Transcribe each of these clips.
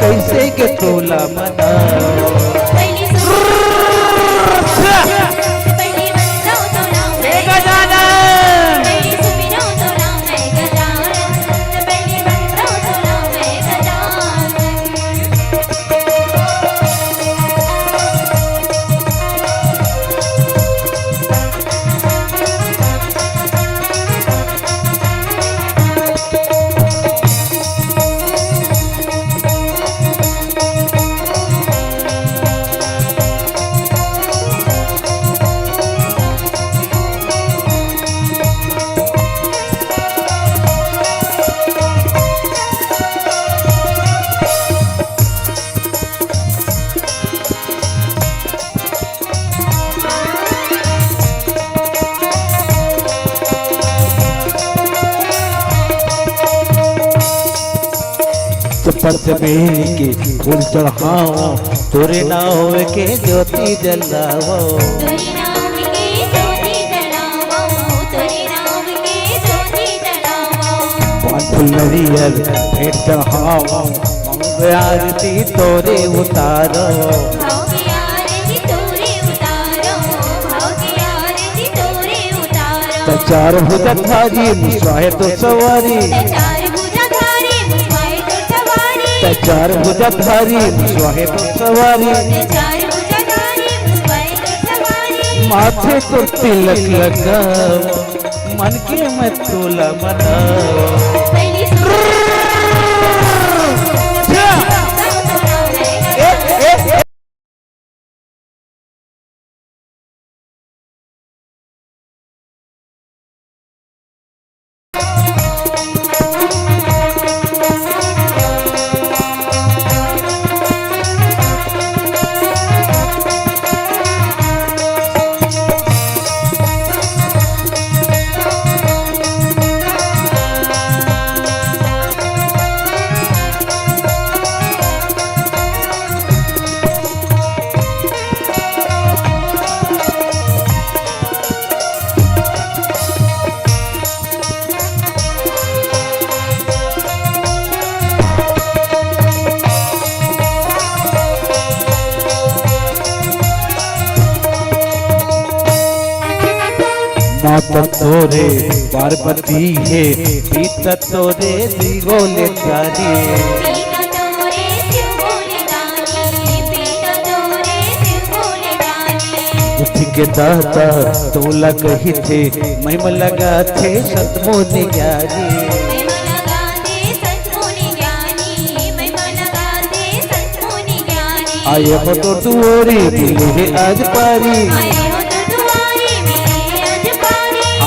कैसे के तोला मना पतबेरी के फूल चढ़ाओ तोरे नाव के ज्योति जलाओ फुलरियल भेंट चढ़ाओ आरती तोरे उतारो चार भुजधारी मुसाहे तो सवारी चार भुजधारी मुसाहे तो सवारी माथे तो तिलक लगाओ मन के मैं तोला मनाओ माता तोरे पार्वती है पीता तोरे दिगोले प्यारी उठ के दाता तोला कही थे महिमा लगा थे सतमोने ज्ञानी आए हो तो दुआरे मिले आज पारी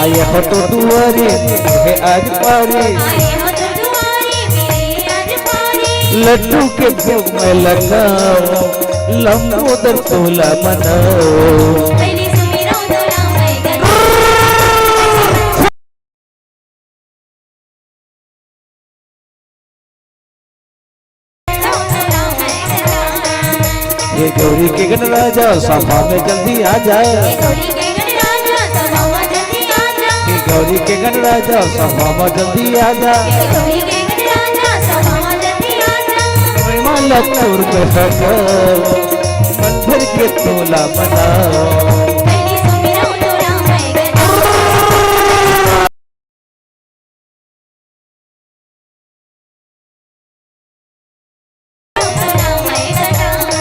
आए हो तो दुआरे है आज पारी लड्डू के भोग में लगाओ लंबोदर तोला मनाओ ये गौरी के गणराजा सभा में जल्दी आ जाए गौरी के गणराजा सभा में जल्दी आ जा माला तोर पे मन भर के तोला बनाओ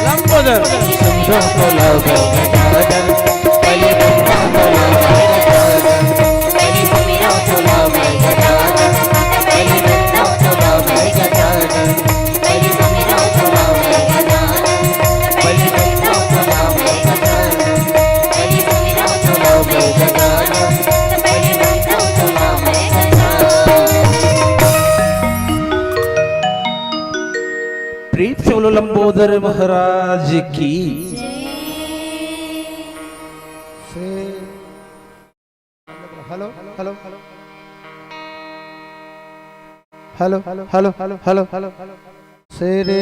लंबोदर सुंदर तोला प्रीत से बोलो लंबोदर महाराज की hello hello hello hello hello hello hello Shri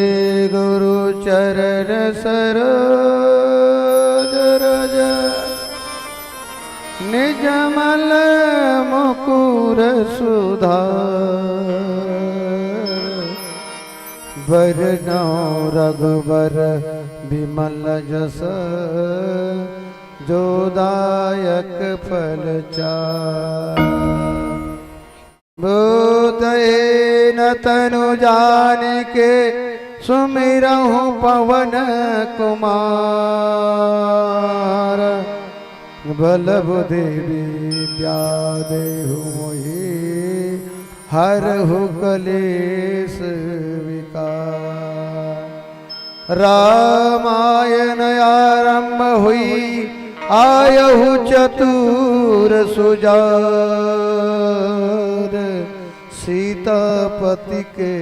गुरु चरण सरोज रज निजमल मुकुर सुधार बरनौ रघुबर विमल जस जोदायक फल चार। बोधेन तनु जान के सुमिरहु पवन कुमार। बल बुद्धि विद्या देहु मोहि हरहु कलेश विकार। रामायण आरंभ हुई आयहु चतुर सुजार। सीतापति के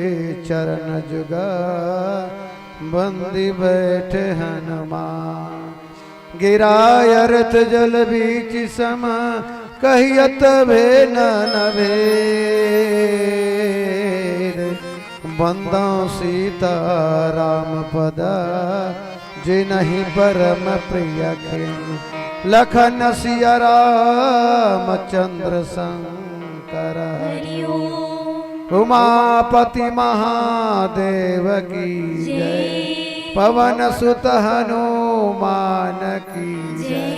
चरण जुगा बंदी बैठे हनुमान। गिराय अर्थ जल बीच सम कहियत भे न भेद। बंदो सीता राम पद जिनहि परम प्रिय खेन। लखन सिया राम चंद्र शंकर। उमापति महादेव की जय। पवन सुत हनुमान की जय।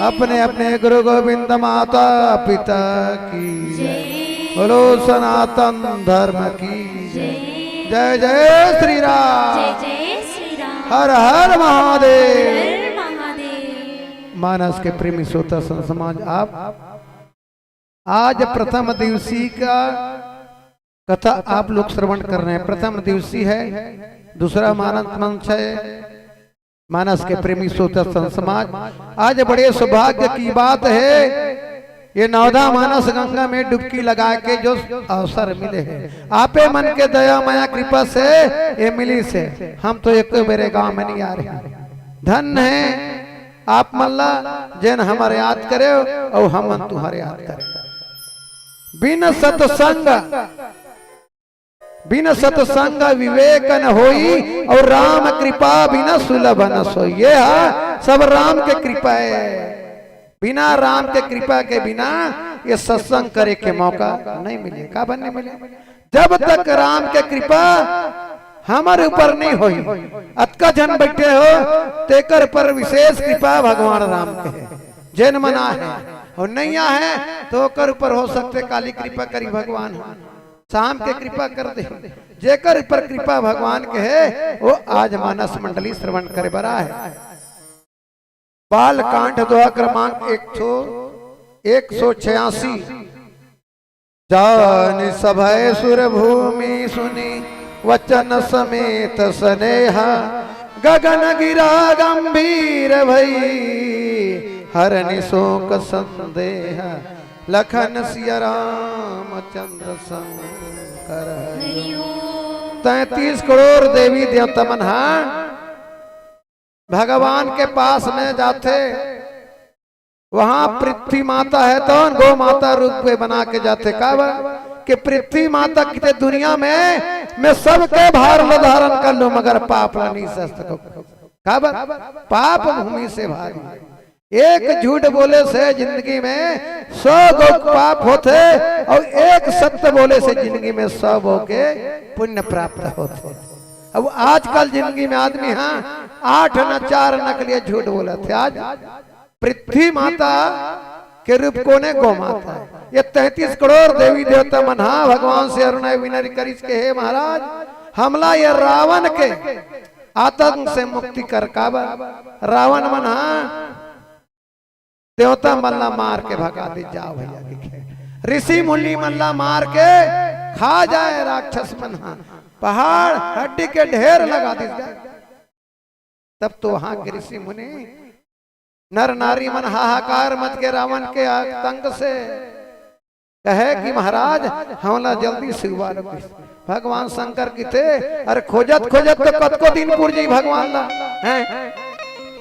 अपने अपने गुरु गोविंद माता पिता की जय। बोलो सनातन धर्म की जय। जय जय श्री राम। हर हर महादेव। मानस के प्रेमी श्रोता समाज, आप आज प्रथम दिवसी का कथा आप लोग श्रवण कर रहे हैं। प्रथम दिवसी है, दूसरा मानस मंच है। मानस के प्रेमी श्रोता समाज, आज बड़े सौभाग्य की बात है, ये नवधा मानस गंगा में डुबकी लगा के जो अवसर मिले हैं, आपे मन के दया माया कृपा से ये मिली से। हम तो एक मेरे गांव में नहीं आ रहे। धन है आप मल्ला जैन हमारे याद करे और हम तुम्हारे याद करें। बिन सत्संग विवेक न होई और राम कृपा बिना सुलभ न सोई। ये सब राम के कृपा है। बिना राम के कृपा के बिना ये सत्संग करे के मौका नहीं मिले। का बनने मिले जब तक राम के कृपा हमारे ऊपर नहीं होई। अतका जन बैठे हो तेकर पर विशेष कृपा भगवान राम के है। जैन मना है और नहीं है तो कर ऊपर हो सकते काली कृपा करी भगवान। शाम के कृपा कर दे जेकर पर कृपा भगवान के है वो आज मानस मंडली श्रवण करे बरा है। बाल कांड दोहा क्रमांक 186। जान सभय सुर भूमि सुनी वचन समेत स्नेहा। गगन गिरा गंभीर भई हरनि शोक संदेह। लखन सिया राम चंद्र शंकर। 33 करोड़ देवी देवता मन भगवान के पास में जाते। वहां पृथ्वी माता है तो गौ माता रूप में बना के जाते। का कि पृथ्वी माता किते दुनिया में मैं सबके भार धारण कर लूं मगर पाप नहीं सस्त को। पाप भूमि से भारी। एक झूठ बोले से जिंदगी में 100 गो पाप होते और एक सत्य बोले से जिंदगी में 100 गो के पुण्य प्राप्त होते। अब आजकल जिंदगी में आदमी 8 न 4 न के लिए झूठ बोले थे। आज पृथ्वी माता के रूप को ने गौ माता है। ये 33 करोड़ देवी देवता मन भगवान से अरुण विनय करिस के हे महाराज हमला ये रावण के आतंक से मुक्ति कर। काबा रावण मन देवता मल्ला मार के भगा दी। जाओ भैया ऋषि मुनि मल्ला मार के खा जाए राक्षस मन। पहाड़ हड्डी के ढेर लगा दी। तब तो वहां के ऋषि मुनि नर नारी मन हाहाकार मच के रावण के आतंक से कहे कि महाराज हमला जल्दी सिवा लो। भगवान शंकर की थे अरे खोजत खोजत तो कतको दिन पुर जी भगवान ला हैं।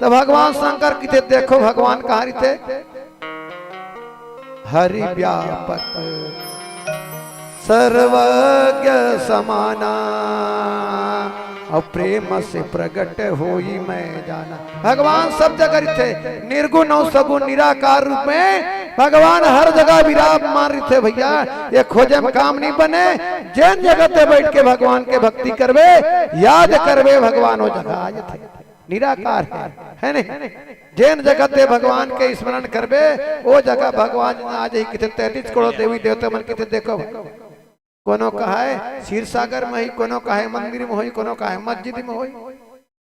तो भगवान शंकर की थे देखो भगवान कहाँ थे। हरि व्यापक सर्वज्ञ समाना और प्रेम से प्रकट होई मैं जाना। भगवान सब जगह थे निर्गुण और सगुण निराकार रूप में भगवान हर जगह विराजमान रहे थे भैया। ये खोजे में काम नहीं बने, जैन जगत पे बैठ के भगवान के भक्ति करवे, याद करवे भगवान वो जगह आज थे, निराकार है नहीं। जैन जगत पे भगवान के स्मरण करवे, वो जगह भगवान आज ही कितने 33 करोड़ देवी देवता मन कितने देखो, कोनो कहा है क्षीर सागर में ही, कोनो कहा है मंदिर में हो, कोनो कहा है मस्जिद में हो।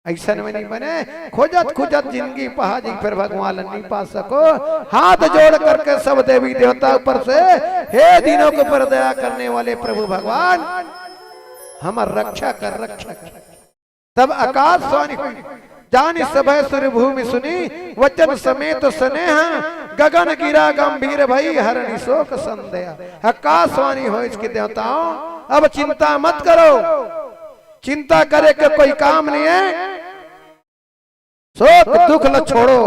ऐसा में नहीं बने, खोजत खोजत जिंदगी पहाड़ी फिर भगवान नहीं पा सको। हाथ जोड़ करके सब देवी देवता ऊपर से, हे दिनों के ऊपर दया करने वाले प्रभु भगवान हमार रक्षा कर, रक्षा कर। तब आकाश वाणी हुई, जानी सभय सुर भूमि सुनी, वचन समेत स्नेह गगन गिरा गंभीर भई, हरणी शोक संदेह। आकाशवाणी हो इसके देवताओं, अब चिंता मत करो, चिंता करे के कोई काम नहीं है, शोक दुख ल छोड़ो।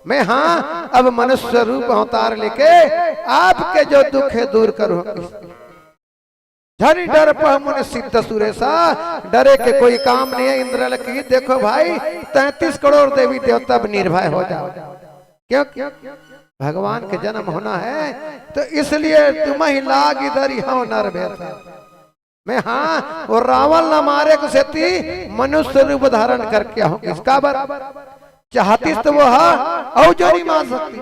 मैं हाँ अब मनुष्य रूप अवतार लेके आपके जो दुख है दूर करूं। धनी डर मुन सिद्ध सुरेशा, डरे के कोई काम नहीं है। इंद्र की देखो भाई 33 करोड़ देवी देवता निर्भय हो जाओ, क्यों भगवान के जन्म होना है, तो इसलिए तुम ही लाग इधर ही हो नर बेटा। मैं हाँ वो रावण न मारे को सेती मनुष्य रूप धारण करके हूँ, इसका बर चाहती तो वो औ जो नहीं मार सकती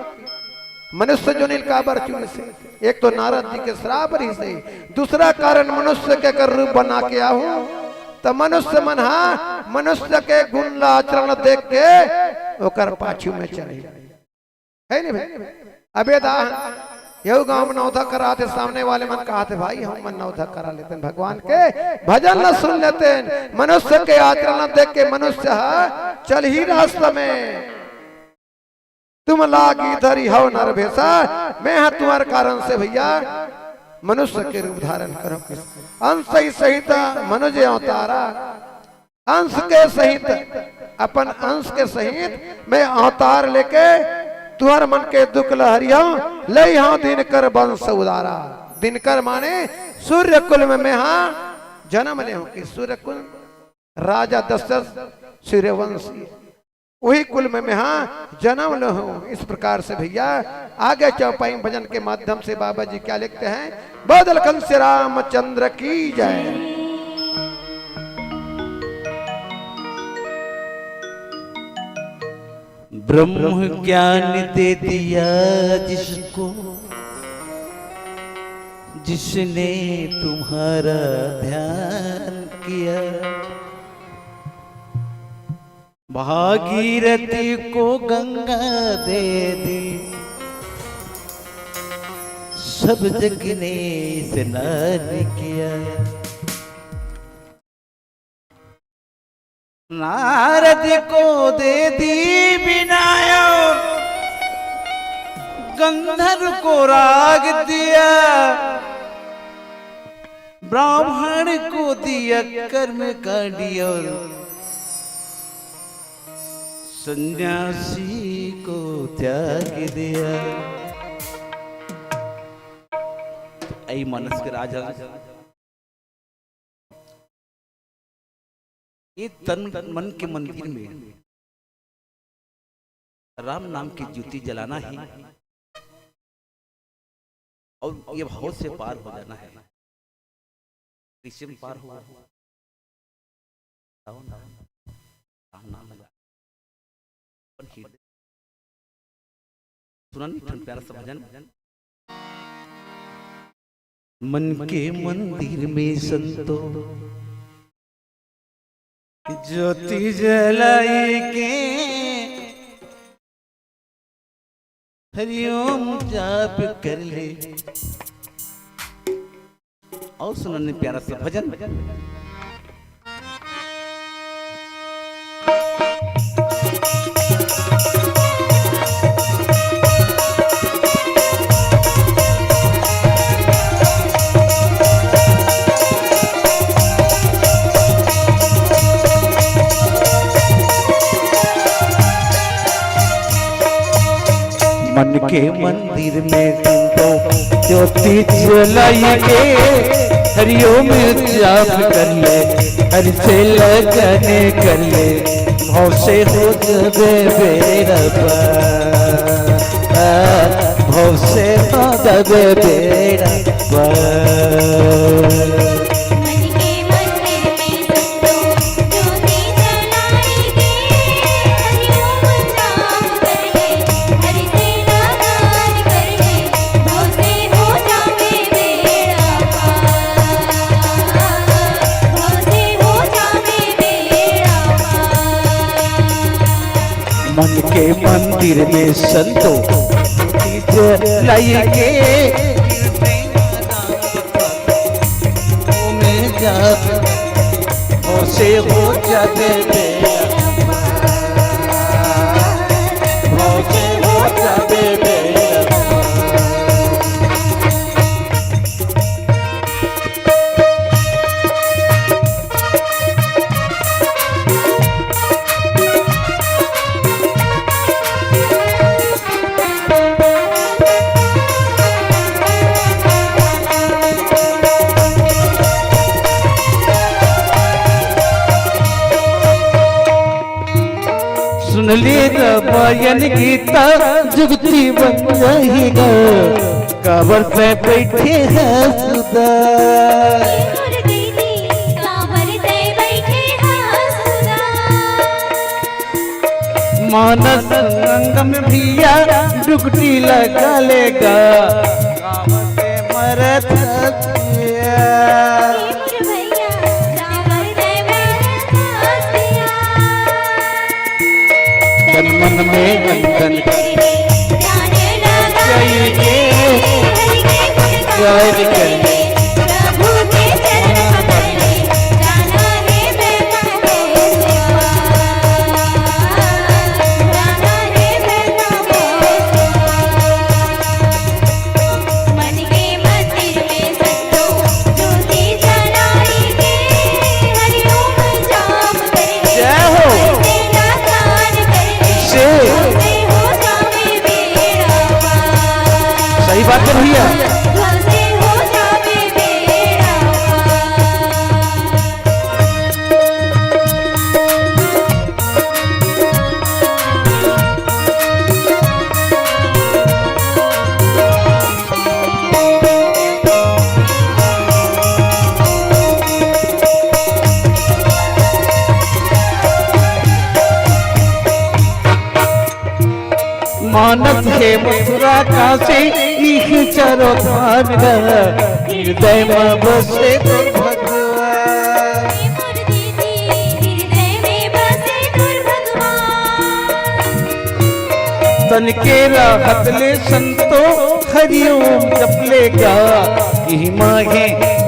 मनुष्य जो नील का बर चुन से। एक तो नारद जी के श्राप ही से, दूसरा कारण मनुष्य के कर रूप बना के आहूं, तो मनुष्य मन हाँ मनुष्य के गुण आचरण देख के ओकर पाछू में चले है नहीं भाई। अबे दा यू गांव में नौधा कराते, सामने वाले मन कहा थे भाई हम मन नौधा करा लेते हैं, भगवान के भजन न सुन लेते हैं। मनुष्य के आचरण देख के मनुष्य चल ही रास्ता में, तुम लाग इधर ही हो नर भेसा। मैं हाँ तुम्हारे कारण से भैया मनुष्य के रूप धारण करो, अंश ही सहित मनुज अवतारा, अंश के सहित अपन अंश के सहित मैं अवतार लेके तुम्हारे मन के दुख लहरिया ले यहाँ दिनकर वंश उदारा। दिनकर माने सूर्य कुल में मैं हाँ जन्म ले हूं कि सूर्य कुल राजा दशरथ सूर्यवंशी, वही कुल में मैं हाँ जन्म ले हूं। इस प्रकार से भैया आगे चौपाई भजन के माध्यम से बाबा जी क्या लिखते हैं, बादल कंस रामचंद्र की जय। ब्रह्म ज्ञान दे दिया जिसको, जिसने तुम्हारा ध्यान किया, भागीरथी को गंगा दे दी, सब जग ने स्नान किया। नारद को दे दी बिनाया, गंधर्व को राग दिया, ब्राह्मण को दिया कर्म कांडिया, सन्यासी को त्याग दिया। ऐ मनस के राजा, ये तन मन के मंदिर में राम नाम की ज्योति जलाना है और ये भाव से पार हो जाना है। पार हुआ सुना नहीं प्यारा सा भजन, मन के मंदिर में संतो ज्योति जलाई के, हरिओम जाप कर ले। और सुनने प्यारा सा भजन, मन के मंदिर में तुम तो ज्योति जलाई के, हरिओम जाप कर ले, हरि से लगन कर ले, भाव से हो जबे बेरबा। भव से हो जावे बेड़ा पार। मन के मंदिर में संतों ज्योति जलाएंगे, हरिओम नाम कर ले, हरि से नाम कर ले, भव से हो जावे बेड़ा पार, भव से हो जावे बेड़ा पार। मन के मंदिर में संतो जलाएंगे, में जावे भव से हो जावे बेड़ा पार, भव से हो जावे बेड़ा पार। सुन ले रामायण गीता जुगती बन जाएगा, काबर पे बैठे हैं सुधा। गुर दीदी कांवर पे बैठे हंसुदा, मानस संगम भैया डुगटी लगा लेगा, काबर पे मरत हंसिया। गुर भैया कांवर पे बैठे हंसिया। तन मन में बंधन ध्यान लगाएंगे, हरि के गुण गाय गाएंगे, करने प्रभु के चरण पकड़ ले, जाना है वृंदावन, जाना है वृंदावन। मन के मंदिर में संतों ज्योति जलाएंगे, हरिओम जाप कर ले, जय हो। हरि से नाम कर ले, से भव से हो जावे बेड़ा पार। सही बात है भैया। भव से हो जावे बेड़ा मानस है मथुरा काशी इह चरो धाम हृदय में बसे तो भगवान। मोर दीदी हृदय में बसे गुर भगवान। तन के राहत ले संतो हरिओम जप लेगा, यही मांगे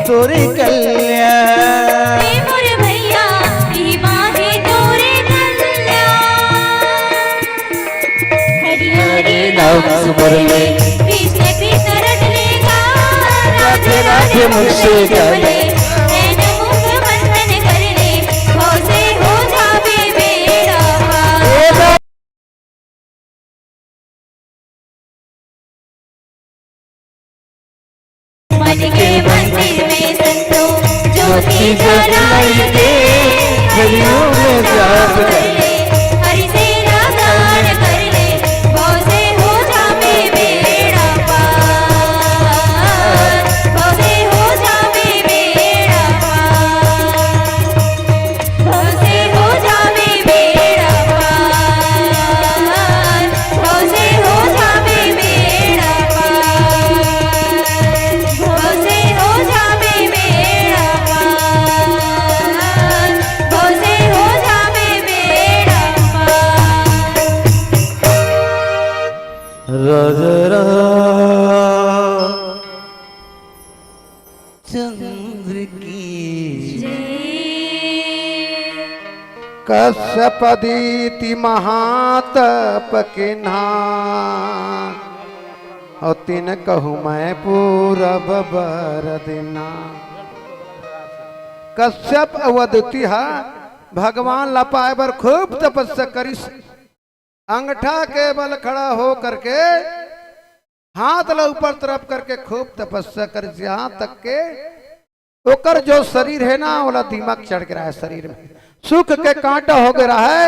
तोरे कल्याण। हे मोर भैया यही माहे तोरे कल्याण। हरि हरि नाम सुमर ले, कृष्ण कृष्ण रट लेगा, राधे राधे मुझसे गा ले। नैन मुख बंधन कर ले, भव से हो जावे बेड़ा पार। मन के मंदिर में संतों ज्योति जलाएंगे, हरिओम जाप कर ले, हरि से नाम कर ले, भव से हो जावे बेड़ा पार, भव से हो जावे बेड़ा पार, भव से हो जावे बेड़ा पार, भव से हो जावे बेड़ा पार, भव से हो जावे बेड़ा पार, भव से हो जावे बेड़ा पार। राजा चंद्र की कश्यप दीति महातप किन्हा, और तिन कहूँ मैं पूरब बर दिना। कश्यप अवधुति भगवान लपाए बर खूब तपस्या करी, अंगठा के बल खड़ा हो करके हाथ ल ऊपर तरफ करके खूब तपस्या कर, यहाँ तक के ओकर जो शरीर है ना वाला दिमाग चढ़ गया है, शरीर में सुख के कांटा हो गया है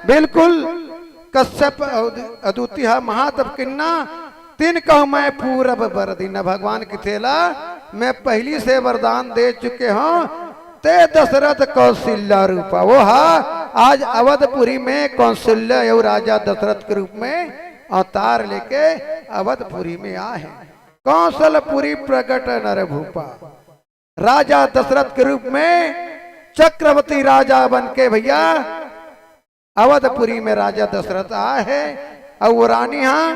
बिल्कुल। कश्यप अदुति महातप किन्ना तीन कहूं मैं पूरब बर दीना, भगवान की थेला मैं पहली से वरदान दे चुके हूं, ते दशरथ कौशल्या रूपा। वो हा आज अवधपुरी में कौशल्या और राजा दशरथ के रूप में अवतार लेके अवधपुरी में आए हैं। कौशलपुरी प्रकट नर भूपा, राजा दशरथ के रूप में चक्रवर्ती राजा बन के भैया अवधपुरी में राजा दशरथ आए हैं। और वो रानी यहां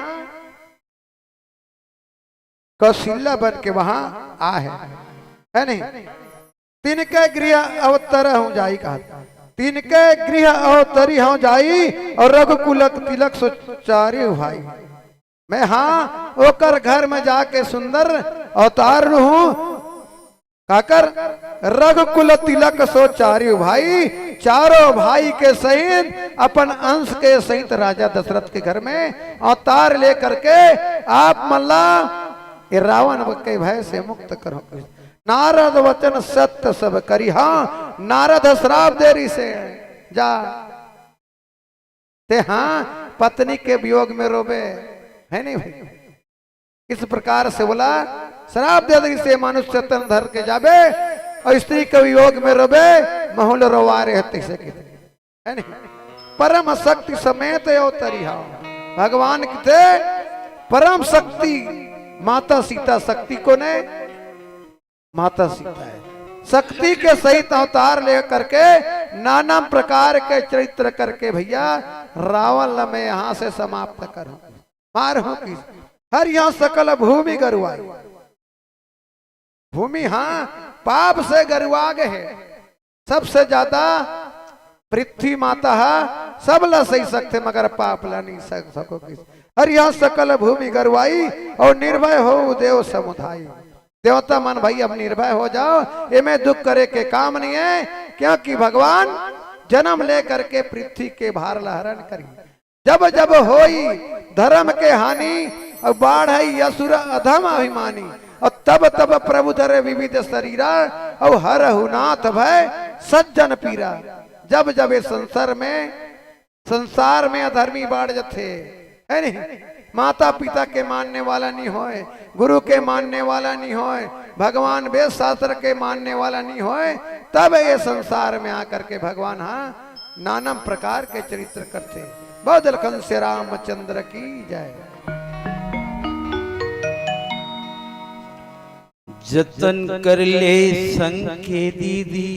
कौशल्या बन के वहां आए है नहीं। तिनके गृह अवतर हूं जाई कहा, तिनके गृह अवतरी हूं जाई और रघुकुल तिलक सुचारी भाई। मैं हाँ ओकर घर में जाके सुंदर अवतार हूं काकर रघुकुल तिलक सो चारियो भाई, चारों भाई के सहित अपन अंश के सहित राजा दशरथ के घर में अवतार लेकर के आप मल्ला ये रावण के भय से मुक्त करो। नारद वचन सत्य सब करी, हाँ नारद श्राप देरी से जा ते हाँ पत्नी के वियोग में रोबे है नहीं भाई। इस प्रकार से बोला श्राप दे दी से मनुष्य तन धर के जाबे और स्त्री के वियोग में रोबे महुल रोवारे है नहीं। परम शक्ति समेत अवतरी हा, भगवान की थे परम शक्ति माता सीता, शक्ति को ने माता सीता है, शक्ति के सहित अवतार ले करके नाना प्रकार के चरित्र करके भैया रावण में यहां से समाप्त करो मार हो की हर यहां सकल भूमि गरुआई। भूमि हाँ पाप से गरुआ गए है, सबसे ज्यादा पृथ्वी माता है, सब ला सही सकते मगर पाप ला नहीं सको किस। हर यहां सकल भूमि गरुआई और निर्भय हो देव समुदाय। देवता मन भाई अब निर्भय हो जाओ, ये में दुख करे के काम नहीं है, क्योंकि भगवान जन्म ले करके पृथ्वी के भार लहरण करी। जब जब होई धर्म के हानि और बाढ़ है असुर अधम अभिमानी, और तब तब प्रभु धरे विविध शरीरा और हर हुनाथ भय सज्जन पीरा। जब जब ये संसार में अधर्मी बाढ़ जथे है नहीं, माता पिता के मानने वाला नहीं होए, गुरु के मानने वाला नहीं होए, भगवान वेद शास्त्र के मानने वाला नहीं होए, तब ये संसार में आकर के भगवान हाँ नाना प्रकार के चरित्र करते। बदल कंस रामचंद्र की जय। जतन कर ले संग के दीदी,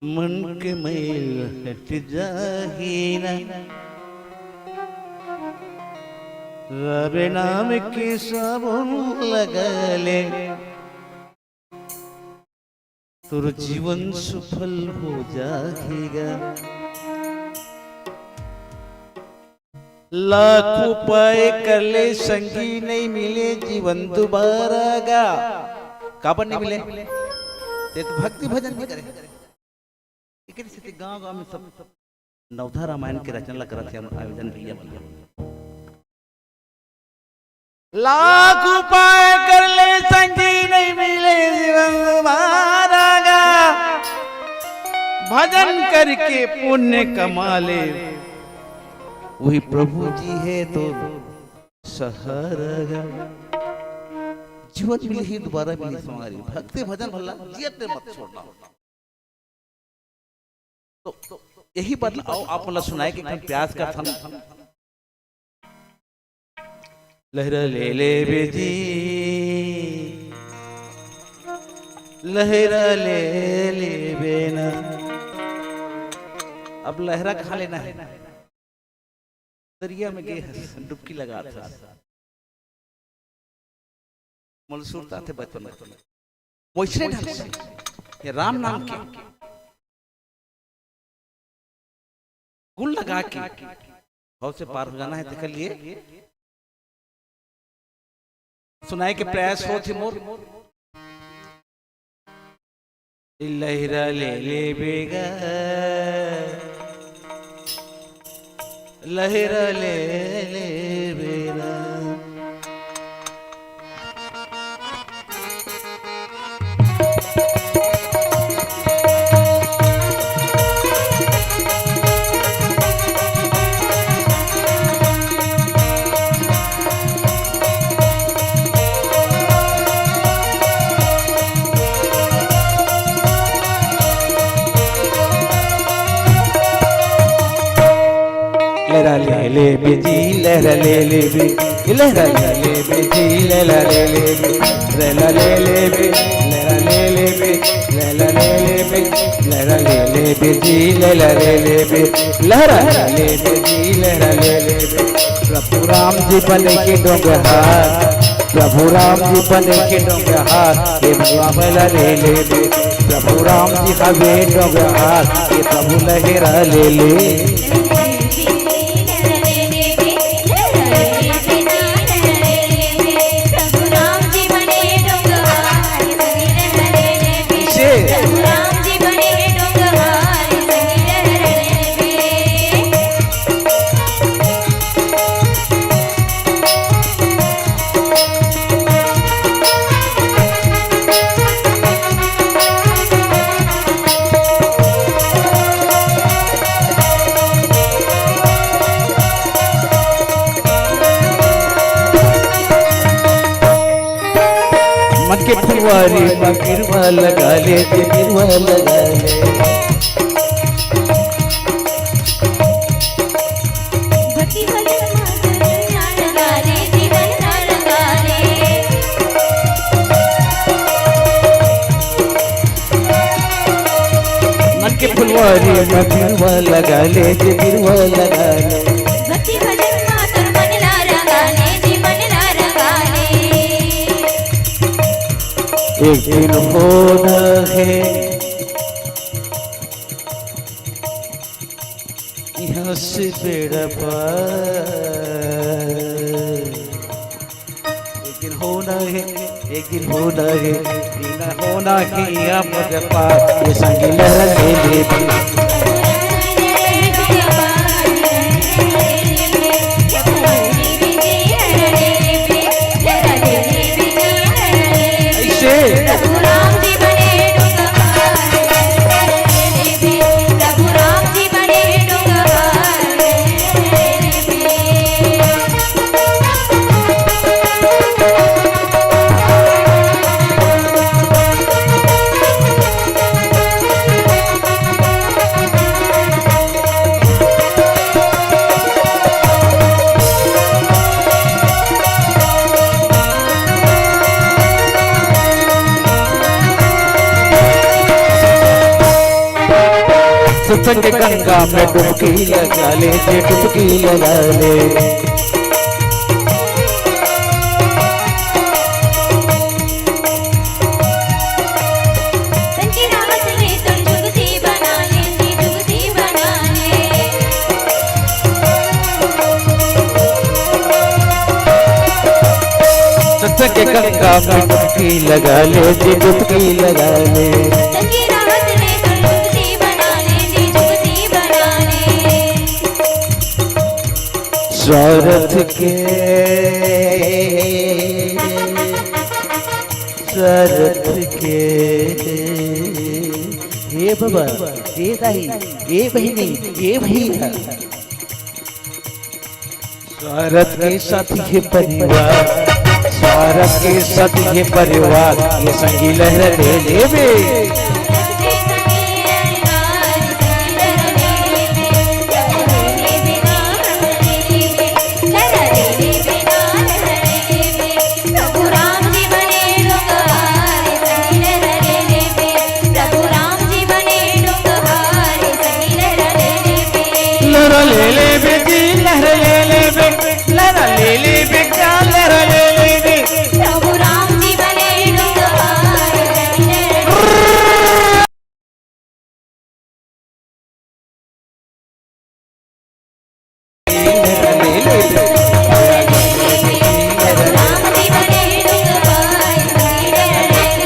मन के मैल हट जाही ना, रबे नाम के साबुन लगा ले, तुर जीवन सफल हो जाएगा। लाख उपाय कर ले संगी नहीं मिले जीवन दोबारा गा। काबर नहीं मिले ते तो भक्ति भजन भी करे। लेकिन स्थिति गांव गांव में सब नवधा रामायण के रचना लग रहा थे आयोजन भैया। लाख उपाय कर ले संगी नहीं मिले जीवन दोबारा गा, भजन करके पुण्य कमा ले, वही प्रभु जी है तो सहारा। जीवन मिले ही दोबारा मिली समारी, भक्ति भजन भला जियते मत छोड़ना। तो यही बदलाव आप मतलब सुनाए कि प्यास का थन लहरा ले ले बेजी, लहरा ले ले बेना। अब लहरा खा लेना है, दरिया में गए डुबकी लगा था, मलसूरता थे बचपन में। वैसे ढंग से ये राम नाम के गुण लगा के भाव से पार हो जाना है। देख लिए सुनाए के प्रयास हो थे मोर। लहरा ले ले बेगा, लहरा ले ले बेरा। लहरा ले बेजी लहरा ले बे लहरा ले बेजी लहरा ले बे लहरा ले बे लहरा ले बे लहरा ले बे लहरा ले बेजी लहरा ले बे लहरा ले बेजी लहरा ले बे प्रभु राम जी बने के डोंगरहार प्रभु राम जी बने के डोंगरहार ये भगवान ले बे प्रभु राम जी हवे डोंगरहार ये प्रभु लहरा ले मन के फुलवारी में गिरवा लगा ले गिरवा लगा ले भक्ति भजन लगा ले जीवन लगा ले मन के फुलवारी में गिरवा लगा ले गिरवा लगा ले भक्ति भजन मातर मन लगा ले जीवन लगा ले एक दिन होना है यहाँ से बेड़ा पार एक दिन होना है एक दिन होना है बिना होना है यहाँ पर पार ये संगी लहरा ले प्रभु राम जी बने प्रभु राम जी बने सत्संग गंगा में डुबकी लगा ले डुबकी लगा ले संगी रावत ने तुम जुगती बना ले जुगती बना ले सत्संग गंगा में डुबकी लगा ले डुबकी लगा ले संगी रावत ने तुम जुगती बना ले जुगती बना ले स्वार्थ के हे बाबा हे दाई हे बहिनी हे भैया स्वार्थ के साथी है परिवार स्वार्थ के साथी है परिवार ये संगी लहर ले लेवे लहरा ले ले बेटी लहरा ले ले बे लहरा ले ले बे क्या लहरा ले ले बे प्रभु राम जी बने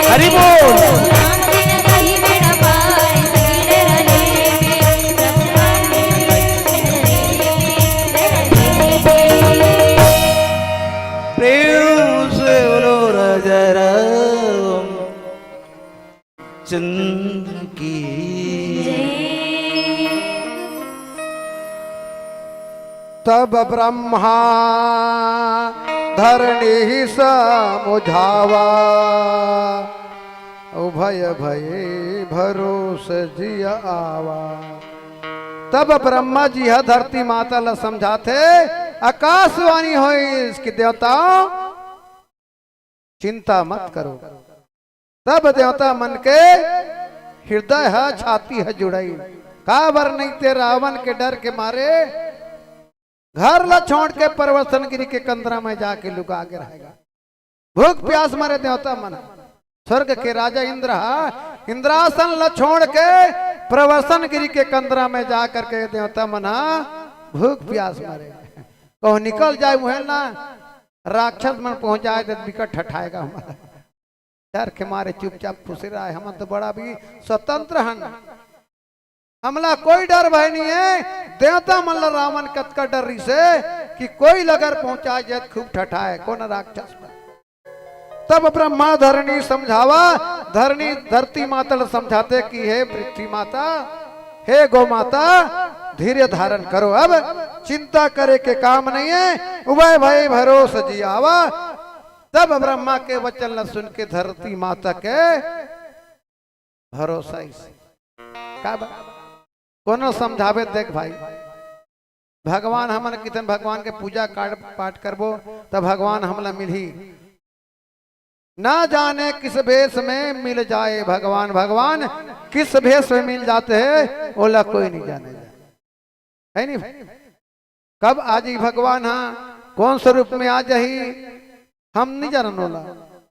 हरि बोल प्रेम से बोलो राजा राम चंद्र की तब ब्रह्मा धरणी समुझावा उभय भये भरोस जिया आवा तब ब्रह्मा जी है धरती माता ला समझाते आकाशवाणी हो इसकी देवताओं चिंता मत करो। तब देवता मन के हृदय है छाती है जुड़ाई का बर नहीं ते रावण के डर के मारे घर ला छोड़ के परवसन गिरी के कंदरा में जाके लुका के रहेगा। भूख प्यास मारे देवता मन स्वर्ग के राजा इंद्र इंद्रासन ला छोड़ के प्रवसन गिरी के कंदरा में जा करके देवता मना भूख प्यास मारे कहो निकल जाए मुहे ना राक्षस मन पहुंच जाए तो विकट हटाएगा हमारा डर के मारे चुपचाप फुसे रहा है। हम तो बड़ा भी स्वतंत्र हन हमला कोई डर भय नहीं है। देवता मल्ल रावण कतका डर रही से कि कोई लगर पहुंचा जाए खूब ठठाए कौन राक्षस पर। तब ब्रह्मा धरणी समझावा धरणी धरती माता समझाते कि हे पृथ्वी माता हे गौ माता धैर्य धारण करो अब चिंता करे के काम नहीं है उभय भय भरोस जी आवा। तब ब्रह्मा के वचन न सुन के धरती माता के भरोसा का कोनो समझावे देख भाई भगवान हमन कितन भगवान के पूजा पाठ करबो तब भगवान हमला मिली ना जाने किस भेष में मिल जाए भगवान भगवान किस भेष में मिल जाते हैं ओला कोई नहीं जाने है नहीं कब आज ही भगवान हाँ कौन स्वरूप में आ जाही हम नहीं जानन ओला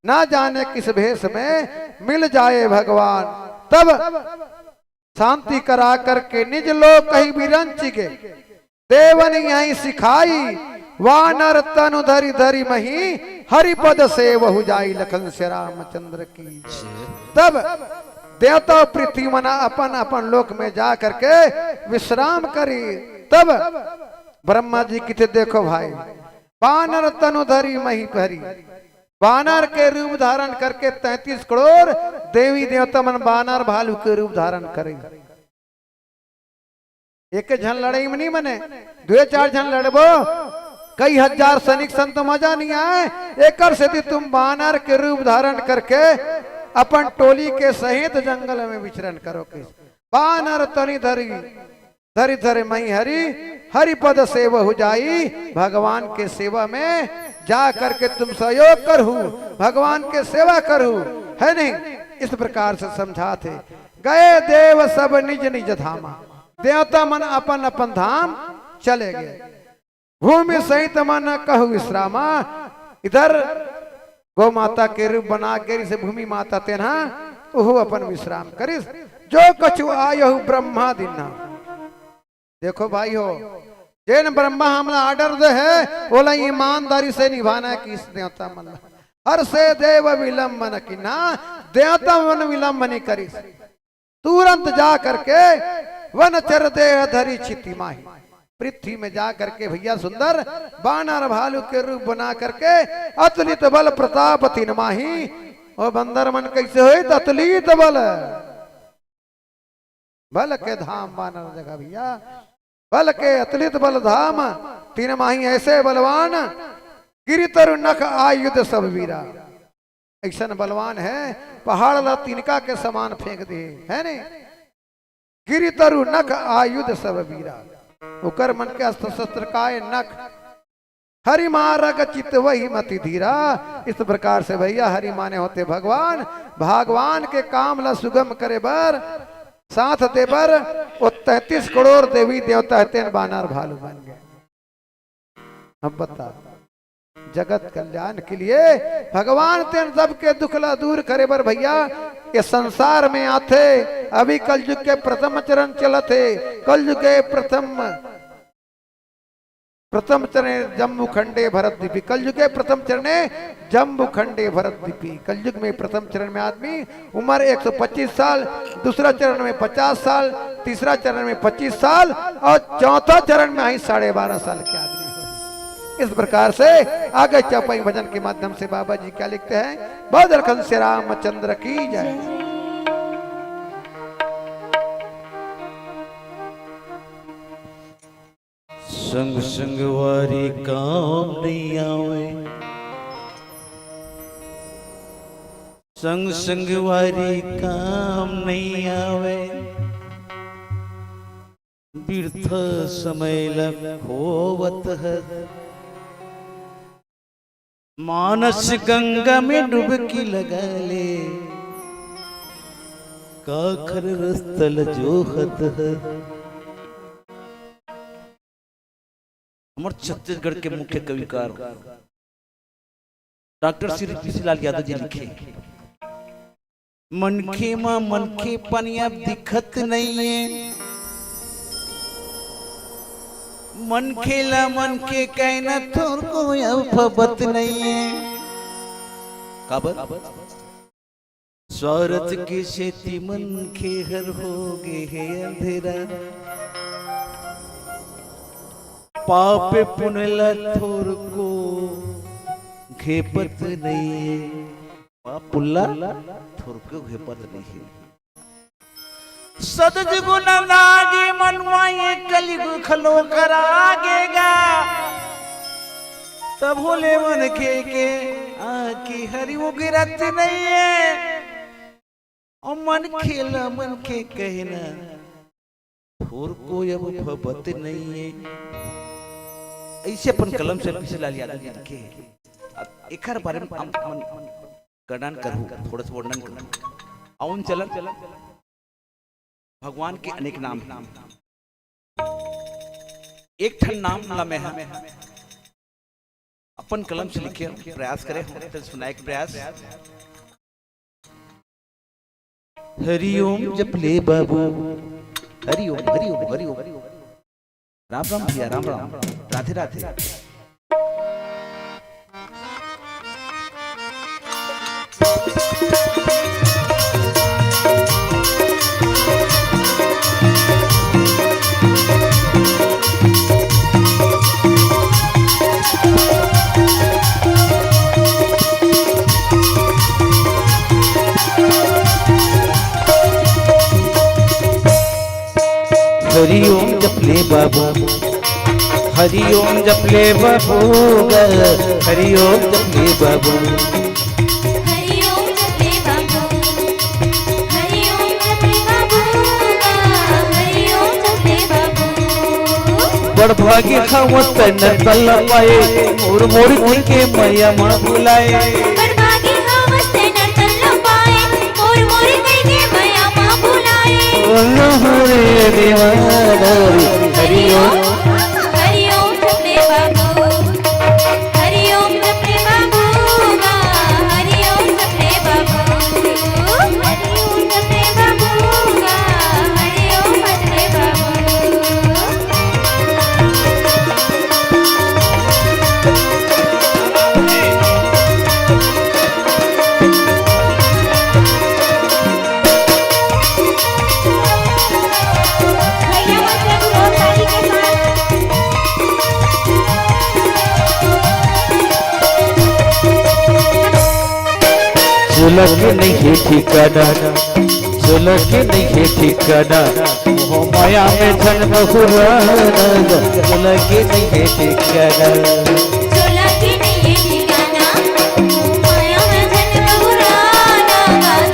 ना जाने किस भेष में मिल जाए भगवान। तब शांति करा करके निज लोग कहीं भी रंच के देवन यही सिखाई वानर तनु धरी धरी मही हरिपद से वहु जाई लखन से रामचंद्र की। तब देवता पृथ्वी मना अपन अपन लोक में जा करके विश्राम करी। तब ब्रह्मा जी किथे देखो भाई वानर तनु धरी मही पहरी वानर के रूप धारण करके 33 करोड़ देवी देवता मन वानर भालू के रूप धारण करे। एक झन लड़ाई में नहीं बने 2-4 झन लड़बो कई हजार सैनिक संत मजा नहीं आए एक से तुम वानर के रूप धारण करके अपन टोली के सहित जंगल में विचरण करो के वानर तनी धरी धरी धरे मई हरि हरिपद सेवा हो जाई भगवान के सेवा में जा करके तुम सहयोग करहु भगवान के सेवा करहु है नहीं। इस प्रकार से समझाते गए देव सब निज निज धामा देवता मन अपन अपन धाम चले गए भूमि सहित मन कहु विश्रामा। इधर गौ माता के रूप बना के से भूमि माता तेना ओहो अपन विश्राम करिस जो कछु आयु ब्रह्मा दिना। देखो भाई हो जेन ब्रह्मा हमला ऑर्डर दे है बोला ईमानदारी से निभाना है किस देवता मन हर से देव विलंबन की ना देवता मन विलंब नहीं करी तुरंत जा करके वन चर देह धरी छिति माही पृथ्वी में जा करके भैया सुंदर बानर भालू के रूप बना करके अतुलित बल प्रताप तीन माही और बंदर मन कैसे हुई अतुलित बल बल के धाम बानर जगह भैया बल के अतुलित बल धाम तीन माही ऐसे बलवान गिरितर नख आयुध सब वीरा ऐसा बलवान है पहाड़ ला तिनका के समान फेंक दे है नहीं गिरितरु नख आयुध सब वीरा उकर मन के अस्त्र शस्त्र काय नख हरि मारग चित वही मति धीरा। इस प्रकार से भैया हरि माने होते भगवान भगवान के काम ला सुगम करे बर साथ दे बर वो 33 करोड़ देवी देवता तेन बानर भालू बन गए। अब बता जगत कल्याण के लिए भगवान तेन सबके दुखला दूर करे बर भैया ये संसार में आते। अभी कलयुग के प्रथम चरण चलते कलयुग के प्रथम चरण जम्बू खंडे भरत दीपी कलयुग के प्रथम चरण जम्बू खंडे भरत दीपी। कलयुग में प्रथम चरण में आदमी उम्र 125 साल दूसरा चरण में 50 साल तीसरा चरण में 25 साल और चौथा चरण में आई 12.5 साल के आदमी। इस प्रकार से आगे चौपाई भजन के माध्यम से बाबा जी क्या लिखते हैं बदरखंड से रामचंद्र की जय। संग संग वारी काम नहीं आवे संग संग वारी काम नहीं आवे व्यर्थ समय होवत है, मानस गंगा में डुबकी लगा ले, काखर रस्तल जोहत है। हमारे छत्तीसगढ़ के मुख्य कविकार डॉक्टर श्री पीसी लाल यादव जी लिखे, मनखे मां मनखे पनिया दिखत नहीं है, मन खेला मन के कहना थोर को अफबत नहीं है। काबर स्वार्थ की खेती मन के हर हो गे है अंधेरा, पाप पुनला थोर को घेपत नहीं है, पाप पुल्ला थोर को घेपत नहीं है। सदज गुण लागे मनवा ये कलिगु खलो करागेगा, तब होले मन के आकी हरि वो गिरत नहीं है, और मन खेला मन के कहना थोर को अब फबत नहीं है। ऐसे अपन कलम से पीछे लाल यादव जी लिखे, एक हर बारे में गणन करूं, थोड़ा सा वर्णन करूं। आउन चलन भगवान के अनेक नाम हैं, एक ठन नाम लमे है, अपन कलम से लिखे प्रयास करें, तो सुनाए प्रयास। हरिओम जप ले बाबू, हरिओम हरिओम हरिओम, राम राम भैया, राम राम, राधे राधे। हरिओम जपले बाबू, हरिओम जपले बाबू, हरिओम जपले बाबू, हरिओम जपले बाबू, हरिओम जपले बाबू, हरिओम जपले बाबू। बड़ भागी खावत न तल पाए, मोर मोर के मैया मां बुलाए, बड़भागी हवस न तल पाए, मोर मोर के मैया मां बुलाए। हरे दीवाना हरिओम, हरिओम जपले बाबू, हरिओम जपले बाबू, हरिओम जपले बाबू, हरिओम जपले बाबू, हरिओम जपले बाबू। भैया मतलब बहुत ताली के चुलक नहीं है ठिकाना, चुलक नहीं है ठिकाना, मोह माया में जन्म हुआ, चुलक नहीं है ठिकाना। चोला की नहीं है ठिकाना, माया में जन्म पुराना,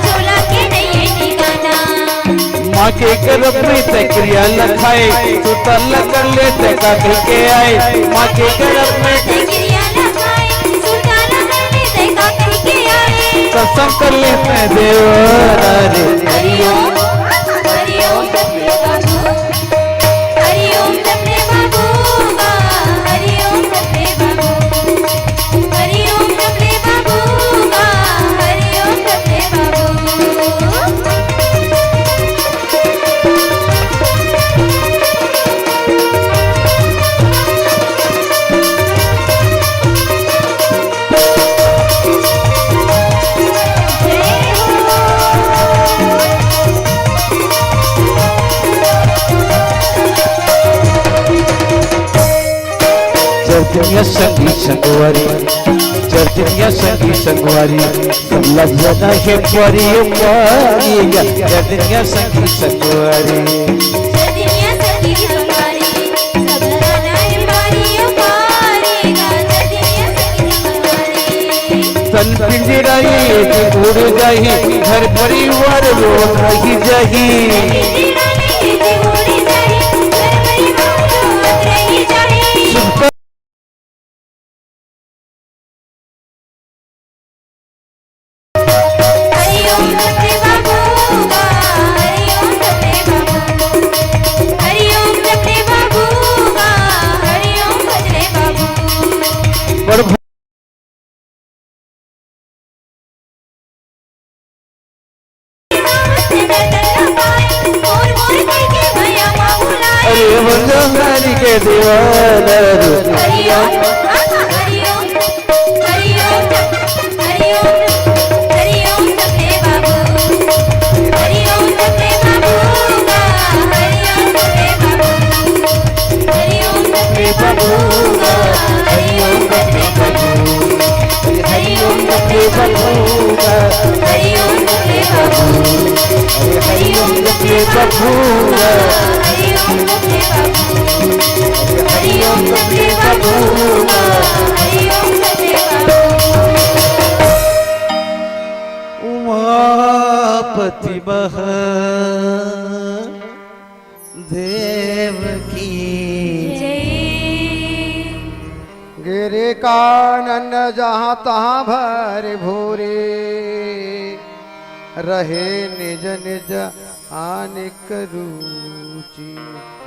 चोला की नहीं है ठिकाना। माँ के गर्भ में तक्रिया लखाए, तो तल कर ले तका के आए, माँ के गर्भ में तकिरिया लगाए, सुल्ताना करने देखा करके आए। सत्संग कर लेते देवरा रे। हरिओम, हरिओम जपले बाबू, हरिओम जपले बाबू, हरिओम जपले बाबू, हरिओम जपले बाबू, हरिओम जपले बाबू। चर्चिया संगी संगवारी, चर्चिया संगी संगवारी, सब लग जाना है परी पारीगा, चर्चिया संगी संगवारी। जदिया सखी संगारी, सब लाना है पारियों पारेगा, जदिया सखी संगारी। तन पिंजराई एक उड़ जाही, घर परिवार रोज रही जाही, पिंजरा नहीं जे उड़ जाही, घर दीवाना रू हरिओम हरिओम हरिओम हरिओम हरिओम सपने बाबू हरिओम सपने बाबू हरिओम सपने बाबू हरिओम सपने बाबू हरिओम सपने बाबू हरिओम सपने बाबू हरिओम सपने बाबू हरिओम सपने बाबू हरिओम सपने बाबू हरिओम सपने बाबू हरिओम सपने बाबू उमापति देव की जय गिरे कानन जहाँ तहाँ भर भूरे रहे निज निज आनिक रुचि।